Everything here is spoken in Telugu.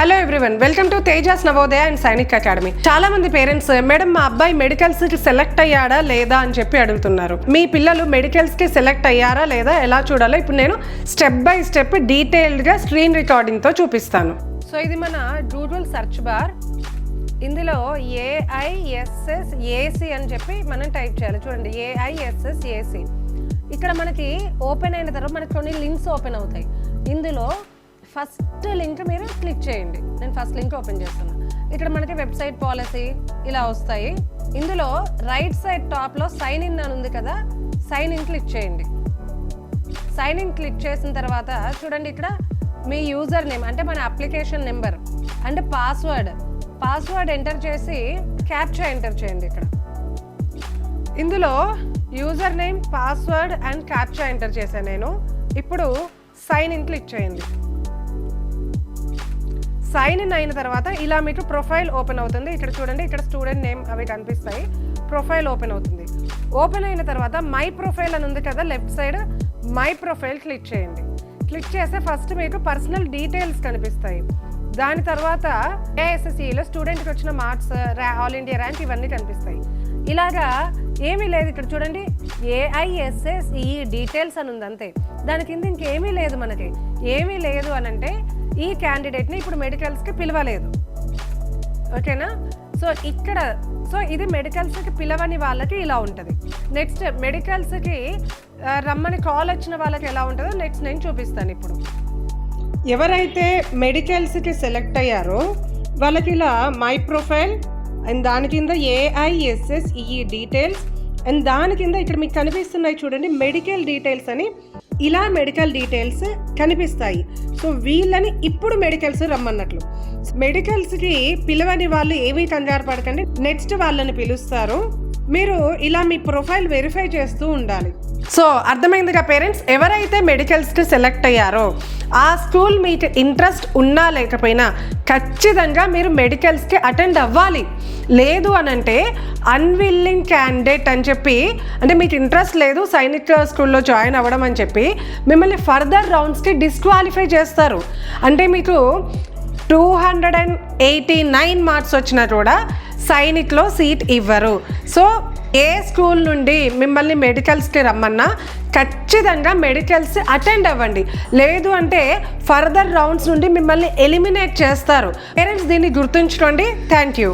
Hello everyone, welcome to Tejas Navodaya and Sainik academy. చాలా మంది పేరెంట్స్ మేడం మా అబ్బాయి మెడికల్స్ కి సెలెక్ట్ అయ్యాడా లేదా అని చెప్పి అడుగుతున్నారు. మీ పిల్లలు మెడికల్స్ కి సెలెక్ట్ అయ్యారా లేదా ఎలా చూడాలో ఇప్పుడు నేను స్టెప్ బై స్టెప్ డీటెయిల్డ్ గా స్క్రీన్ రికార్డింగ్ తో చూపిస్తాను. సో ఇది మన గూగుల్ సెర్చ్ బార్. ఇందులో AISSAC అని చెప్పి మనం టైప్ చేయాలి. చూడండి, AISSAC. ఇక్కడ మనకి ఓపెన్ అయిన తర్వాత మనకి కొన్ని లింక్స్ ఓపెన్ అవుతాయి. ఇందులో ఫస్ట్ లింక్ మీరు క్లిక్ చేయండి. నేను ఫస్ట్ లింక్ ఓపెన్ చేస్తాను. ఇక్కడ మనకి వెబ్సైట్ పాలసీ ఇలా వస్తాయి. ఇందులో రైట్ సైడ్ టాప్లో సైన్ ఇన్ అని ఉంది కదా, సైన్ ఇన్ క్లిక్ చేయండి. సైన్ ఇన్ క్లిక్ చేసిన తర్వాత చూడండి, ఇక్కడ మీ యూజర్ నేమ్ అంటే మన అప్లికేషన్ నెంబర్ అంటే పాస్వర్డ్ ఎంటర్ చేసి క్యాప్చా ఎంటర్ చేయండి. ఇక్కడ ఇందులో user name, password and captcha enter చేశాను నేను. ఇప్పుడు సైన్ ఇన్ క్లిక్ చేయండి. సైన్ ఇన్ అయిన తర్వాత ఇలా మీకు ప్రొఫైల్ ఓపెన్ అవుతుంది. ఇక్కడ చూడండి, ఇక్కడ స్టూడెంట్ నేమ్ అవి కనిపిస్తాయి. ప్రొఫైల్ ఓపెన్ అవుతుంది. ఓపెన్ అయిన తర్వాత మై ప్రొఫైల్ అని ఉంది కదా left side, my profile click చేయండి. క్లిక్ చేస్తే ఫస్ట్ మీకు పర్సనల్ డీటెయిల్స్ కనిపిస్తాయి. దాని తర్వాత AISSEలో స్టూడెంట్కి వచ్చిన మార్క్స్, ఆల్ ఇండియా ర్యాంక్ ఇవన్నీ కనిపిస్తాయి. ఇలాగా ఏమీ లేదు. ఇక్కడ చూడండి, AISSE డీటెయిల్స్ అని ఉంది అంతే. దాని కింద ఇంకేమీ లేదు. మనకి ఏమీ లేదు అని అంటే ఈ క్యాండిడేట్ని ఇప్పుడు మెడికల్స్కి పిలవలేదు. ఓకేనా? సో ఇది మెడికల్స్కి పిలవని వాళ్ళకి ఇలా ఉంటుంది. నెక్స్ట్ మెడికల్స్కి రమ్మని కాల్ వచ్చిన వాళ్ళకి ఎలా ఉంటుందో నెక్స్ట్ నేను చూపిస్తాను. ఇప్పుడు ఎవరైతే మెడికల్స్కి సెలెక్ట్ అయ్యారో వాళ్ళకి ఇలా మై ప్రొఫైల్ అండ్ దాని కింద AISSE డీటెయిల్స్ అండ్ దాని కింద ఇక్కడ మీకు కనిపిస్తున్నాయి చూడండి, మెడికల్ డీటెయిల్స్ అని. ఇలా మెడికల్ డీటెయిల్స్ కనిపిస్తాయి. సో వీళ్ళని ఇప్పుడు మెడికల్స్ రమ్మన్నట్లు. మెడికల్స్కి పిలవని వాళ్ళు ఏమీ కంగారు పడకండి, నెక్స్ట్ వాళ్ళని పిలుస్తారు. మీరు ఇలా మీ ప్రొఫైల్ వెరిఫై చేస్తూ ఉండాలి. సో అర్థమైందిగా పేరెంట్స్, ఎవరైతే మెడికల్స్కి సెలెక్ట్ అయ్యారో ఆ స్కూల్ మీకు ఇంట్రెస్ట్ ఉన్నా లేకపోయినా ఖచ్చితంగా మీరు మెడికల్స్కి అటెండ్ అవ్వాలి. లేదు అని అంటే అన్విల్లింగ్ క్యాండిడేట్ అని చెప్పి, అంటే మీకు ఇంట్రెస్ట్ లేదు సైనిక్ స్కూల్లో జాయిన్ అవ్వడం అని చెప్పి మిమ్మల్ని ఫర్దర్ రౌండ్స్కి డిస్క్వాలిఫై చేస్తారు. అంటే మీకు 289 మార్క్స్ వచ్చినా కూడా సైనిక్లో సీట్ ఇవ్వరు. సో ఏ స్కూల్ నుండి మిమ్మల్ని మెడికల్స్కి రమ్మన్నా ఖచ్చితంగా మెడికల్స్ అటెండ్ అవ్వండి. లేదు అంటే ఫర్దర్ రౌండ్స్ నుండి మిమ్మల్ని ఎలిమినేట్ చేస్తారు. పేరెంట్స్ దీన్ని గుర్తుంచుకోండి. Thank you.